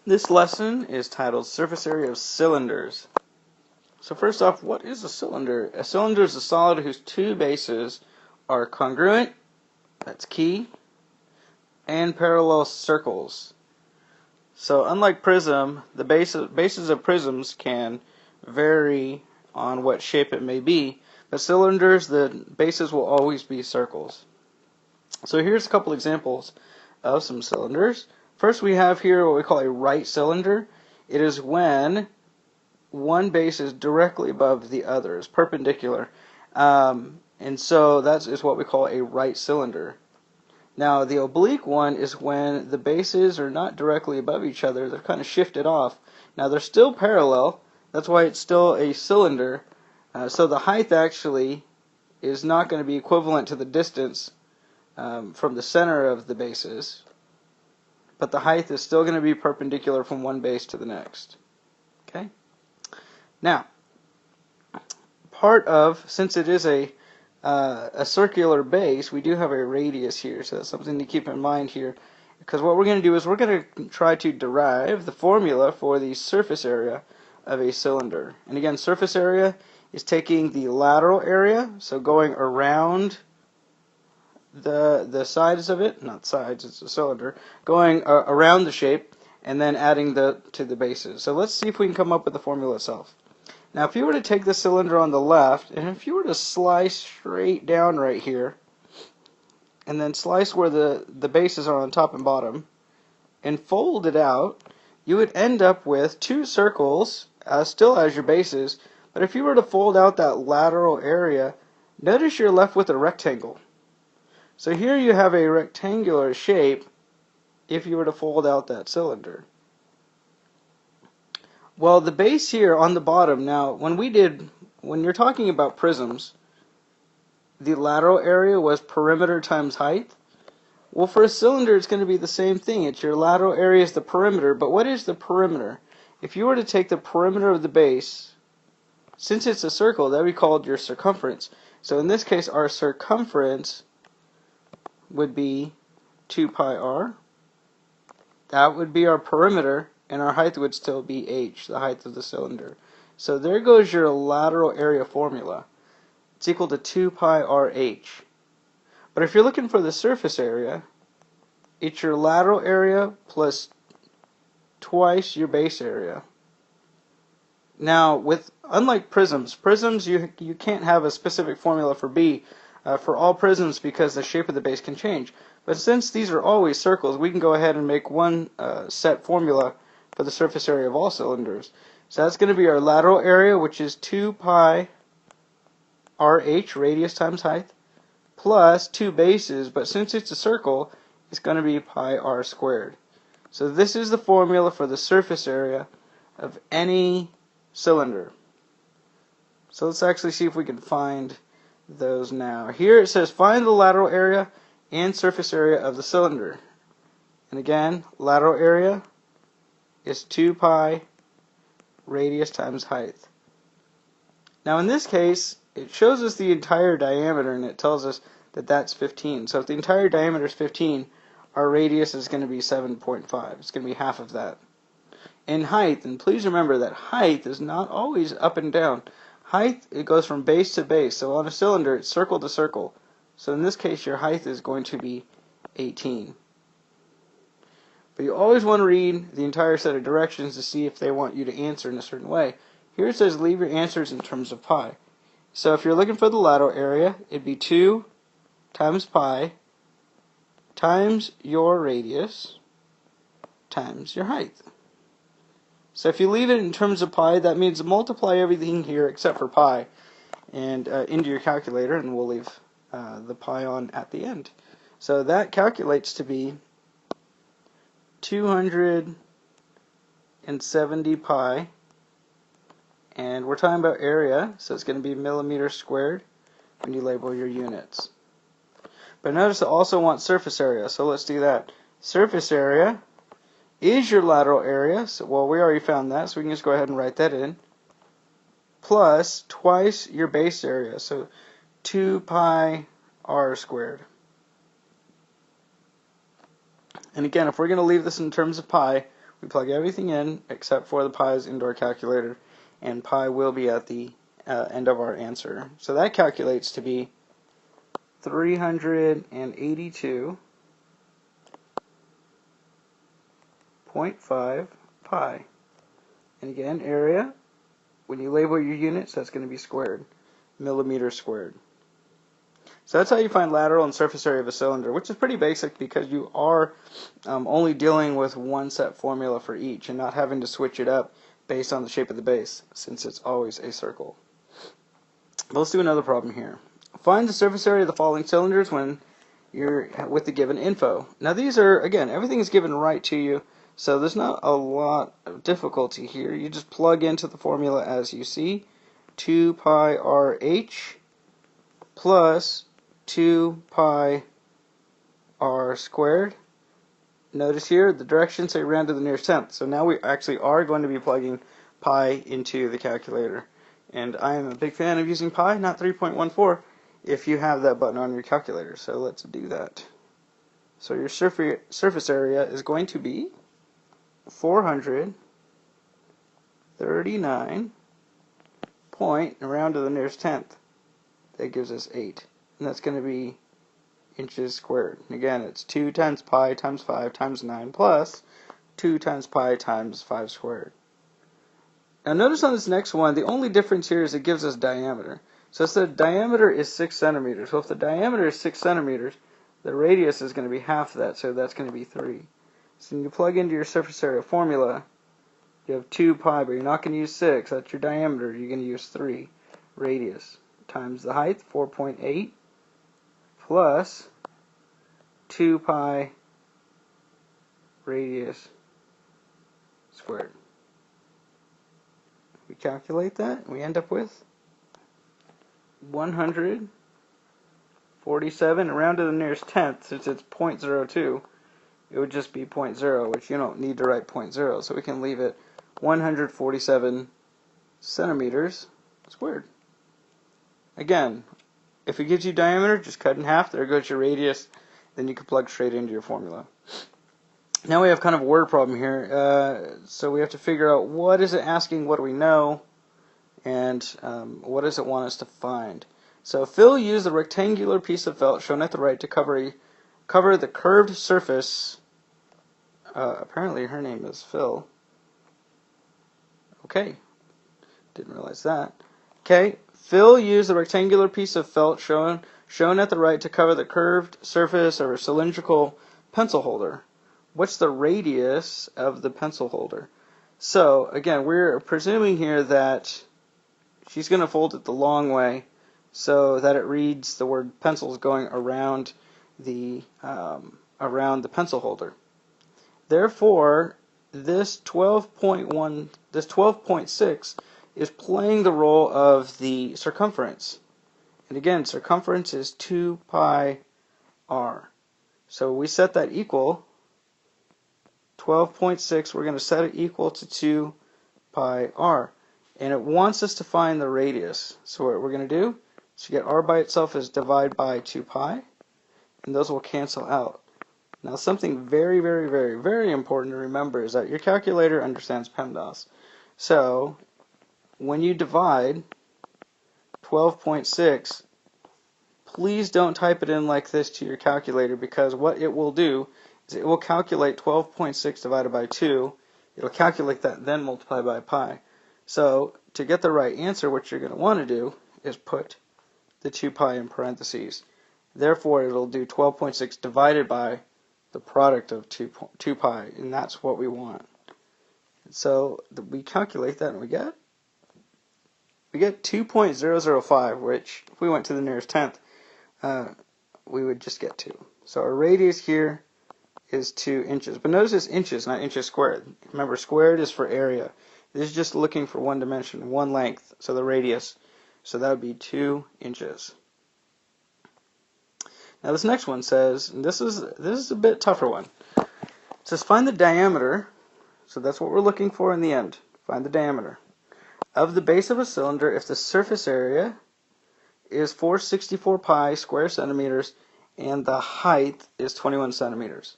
This lesson is titled Surface Area of Cylinders. So first off, what is a cylinder? A cylinder is a solid whose two bases are congruent, that's key, and parallel circles. So unlike prism, the bases of prisms can vary on what shape it may be, but cylinders, the bases will always be circles. So here's a couple examples of some cylinders. First we have here what we call a right cylinder. It is when one base is directly above the other, it's perpendicular. And so that is what we call a right cylinder. Now the oblique one is when the bases are not directly above each other, they're kind of shifted off. Now they're still parallel, that's why it's still a cylinder. So the height actually is not going to be equivalent to the distance from the center of the bases, but the height is still going to be perpendicular from one base to the next. Okay? Now, since it is a circular base, we do have a radius here, so that's something to keep in mind here. Because what we're going to do is we're going to try to derive the formula for the surface area of a cylinder. And again, surface area is taking the lateral area, so going around the sides of it, not sides, it's a cylinder, going around the shape, and then adding to the bases. So let's see if we can come up with the formula itself. Now if you were to take the cylinder on the left, and if you were to slice straight down right here, and then slice where the bases are on top and bottom, and fold it out, you would end up with two circles, still as your bases, but if you were to fold out that lateral area, notice you're left with a rectangle. So here you have a rectangular shape if you were to fold out that cylinder. Well, the base here on the bottom, now when you're talking about prisms, the lateral area was perimeter times height. Well, for a cylinder it's going to be the same thing. It's your lateral area is the perimeter, but what is the perimeter? If you were to take the perimeter of the base, since it's a circle, that would be called your circumference. So in this case, our circumference would be 2 pi r. That would be our perimeter, and our height would still be h, the height of the cylinder. So there goes your lateral area formula. It's equal to 2 pi rh. But if you're looking for the surface area, it's your lateral area plus twice your base area. Now, unlike prisms you can't have a specific formula for B for all prisms because the shape of the base can change. But since these are always circles, we can go ahead and make one set formula for the surface area of all cylinders. So that's going to be our lateral area, which is 2 pi rh, radius times height, plus two bases, but since it's a circle, it's going to be pi r squared. So this is the formula for the surface area of any cylinder. So let's actually see if we can find those now. Here it says find the lateral area and surface area of the cylinder. And again, lateral area is 2 pi radius times height. Now in this case, it shows us the entire diameter and it tells us that that's 15. So if the entire diameter is 15, our radius is going to be 7.5. It's going to be half of that. In height, and please remember that height is not always up and down. Height, it goes from base to base. So on a cylinder, it's circle to circle. So in this case, your height is going to be 18. But you always want to read the entire set of directions to see if they want you to answer in a certain way. Here it says leave your answers in terms of pi. So if you're looking for the lateral area, it'd be 2 times pi times your radius times your height. So if you leave it in terms of pi, that means multiply everything here except for pi and into your calculator, and we'll leave the pi on at the end. So that calculates to be 270 pi, and we're talking about area, so it's going to be millimeters squared when you label your units. But notice it also wants surface area, so let's do that. Surface area is your lateral area, so well, we already found that, so we can just go ahead and write that in, plus twice your base area, so 2 pi r squared. And again, if we're going to leave this in terms of pi, We plug everything in except for the pi's indoor calculator, and pi will be at the end of our answer. So that calculates to be 382.5 pi. And again, area, when you label your units, that's going to be squared, millimeters squared. So that's how you find lateral and surface area of a cylinder, which is pretty basic because you are only dealing with one set formula for each and not having to switch it up based on the shape of the base, since it's always a circle. But let's do another problem here. Find the surface area of the following cylinders when you're with the given info. Now these are, again, everything is given right to you, so there's not a lot of difficulty here. You just plug into the formula as you see. 2 pi RH plus 2 pi r squared. Notice here the directions say round to the nearest tenth. So now we actually are going to be plugging pi into the calculator. And I am a big fan of using pi, not 3.14, if you have that button on your calculator. So let's do that. So your surface area is going to be 439 point, round to the nearest tenth. That gives us 8. And that's going to be inches squared. And again, it's 2 times pi times 5 times 9 plus 2 times pi times 5 squared. Now notice on this next one, the only difference here is it gives us diameter. So the diameter is 6 centimeters. So if the diameter is 6 centimeters, the radius is going to be half of that, so that's going to be 3. So when you plug into your surface area formula, you have 2 pi, but you're not going to use 6. That's your diameter. You're going to use 3. Radius times the height, 4.8, plus 2 pi radius squared. We calculate that, and we end up with 147, round to the nearest tenth. Since it's 0.02, it would just be 0.0, which you don't need to write 0.0, so we can leave it 147 centimeters squared. Again, if it gives you diameter, just cut in half. There goes your radius. Then you can plug straight into your formula. Now we have kind of a word problem here. So we have to figure out what is it asking, what do we know, and what does it want us to find. So Phil used the rectangular piece of felt shown at the right to cover the curved surface. Apparently her name is Phil. Okay, didn't realize that. Okay, Phil used the rectangular piece of felt shown at the right to cover the curved surface of a cylindrical pencil holder. What's the radius of the pencil holder? So again, we're presuming here that she's going to fold it the long way so that it reads the word pencils going around the pencil holder. Therefore, this 12.6 is playing the role of the circumference. And again, circumference is 2 pi r. So we set that equal 12.6, we're going to set it equal to 2 pi r. And it wants us to find the radius. So what we're going to do is to get r by itself is divide by 2 pi, and those will cancel out. Now something very, very, very, very important to remember is that your calculator understands PEMDAS. So when you divide 12.6, please don't type it in like this to your calculator, because what it will do is it will calculate 12.6 divided by 2. It'll calculate that, then multiply by pi. So to get the right answer, what you're going to want to do is put the 2 pi in parentheses. Therefore, it'll do 12.6 divided by the product of 2 pi, and that's what we want. So we calculate that, and we get 2.005, which if we went to the nearest tenth, we would just get 2. So our radius here is 2 inches. But notice it's inches, not inches squared. Remember, squared is for area. This is just looking for one dimension, one length, so the radius. So that would be 2 inches. Now this next one says, and this is a bit tougher one. It says find the diameter, so that's what we're looking for in the end. Find the diameter of the base of a cylinder if the surface area is 464 pi square centimeters and the height is 21 centimeters.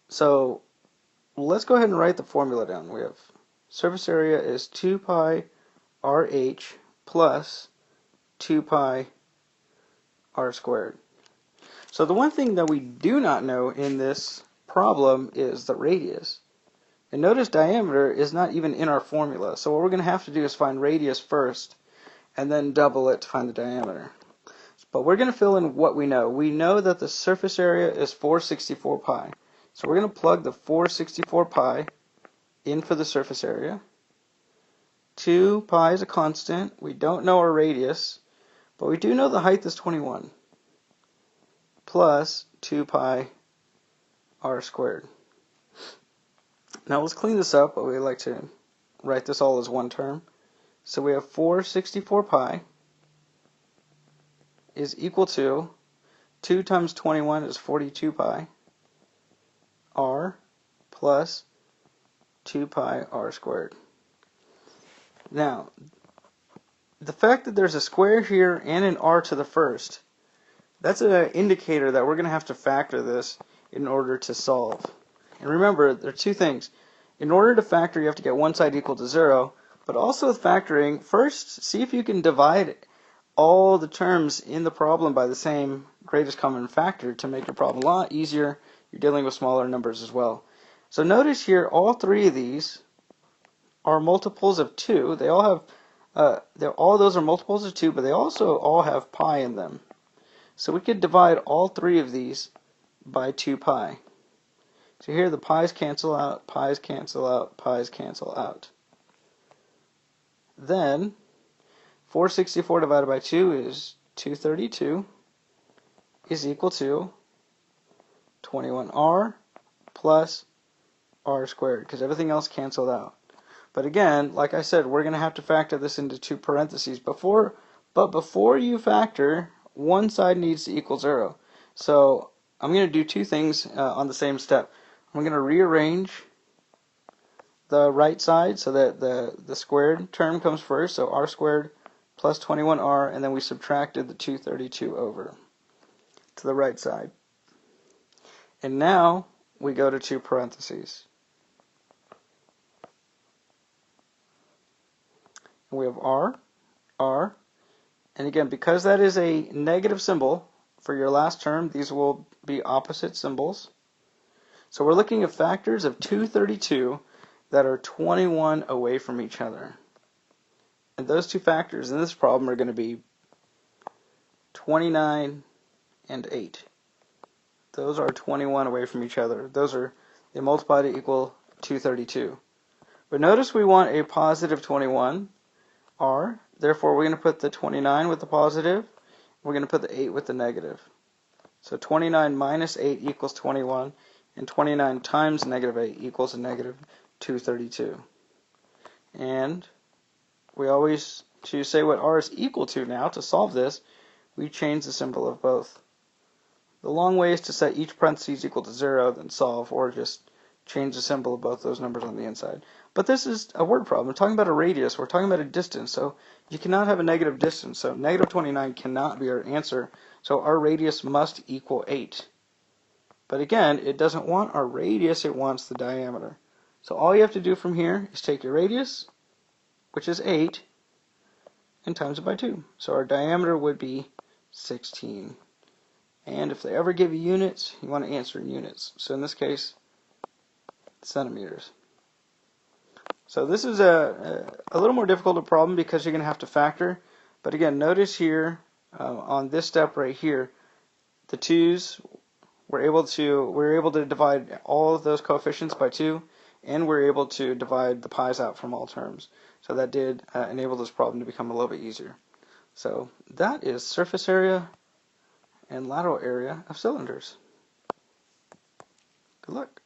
So let's go ahead and write the formula down. We have surface area is 2 pi RH plus 2 pi r squared. So the one thing that we do not know in this problem is the radius. And notice diameter is not even in our formula. So what we're going to have to do is find radius first and then double it to find the diameter. But we're going to fill in what we know. We know that the surface area is 464 pi. So we're going to plug the 464 pi in for the surface area. 2 pi is a constant. We don't know our radius, but we do know the height is 21 plus 2 pi r squared. Now let's clean this up, but we like to write this all as one term. So we have 464 pi is equal to 2 times 21 is 42 pi r plus 2 pi r squared. Now, the fact that there's a square here and an r to the first, that's an indicator that we're going to have to factor this in order to solve. And remember, there are two things. In order to factor, you have to get one side equal to 0, but also with factoring, first see if you can divide all the terms in the problem by the same greatest common factor to make your problem a lot easier. You're dealing with smaller numbers as well. So notice here, all three of these are multiples of 2. They all have, all those are multiples of 2, but they also all have pi in them. So we could divide all three of these by 2 pi. So here the pi's cancel out, pi's cancel out, pi's cancel out. Then 464 divided by 2 is 232 is equal to 21r plus r squared, because everything else canceled out. But again, like I said, we're going to have to factor this into two parentheses. But before you factor, one side needs to equal 0. So I'm going to do two things on the same step. I'm going to rearrange the right side so that the squared term comes first, so r squared plus 21r, and then we subtracted the 232 over to the right side. And now we go to two parentheses. And we have r, and again, because that is a negative symbol for your last term, these will be opposite symbols. So we're looking at factors of 232 that are 21 away from each other. And those two factors in this problem are going to be 29 and 8. Those are 21 away from each other. They multiply to equal 232. But notice we want a positive 21, r. Therefore, we're going to put the 29 with the positive. We're going to put the 8 with the negative. So 29 minus 8 equals 21, and 29 times negative 8 equals a negative 232. And we always, to say what r is equal to now, to solve this, we change the symbol of both. The long way is to set each parentheses equal to 0, then solve, or just change the symbol of both those numbers on the inside. But this is a word problem. We're talking about a radius. We're talking about a distance. So you cannot have a negative distance. So negative 29 cannot be our answer. So our radius must equal 8. But again, it doesn't want our radius. It wants the diameter. So all you have to do from here is take your radius, which is 8, and times it by 2. So our diameter would be 16. And if they ever give you units, you want to answer in units. So in this case, centimeters. So this is a little more difficult a problem because you're going to have to factor. But again, notice here on this step right here, the 2's, we're able to divide all of those coefficients by 2, and we're able to divide the pi's out from all terms. So that did enable this problem to become a little bit easier. So that is surface area and lateral area of cylinders. Good luck.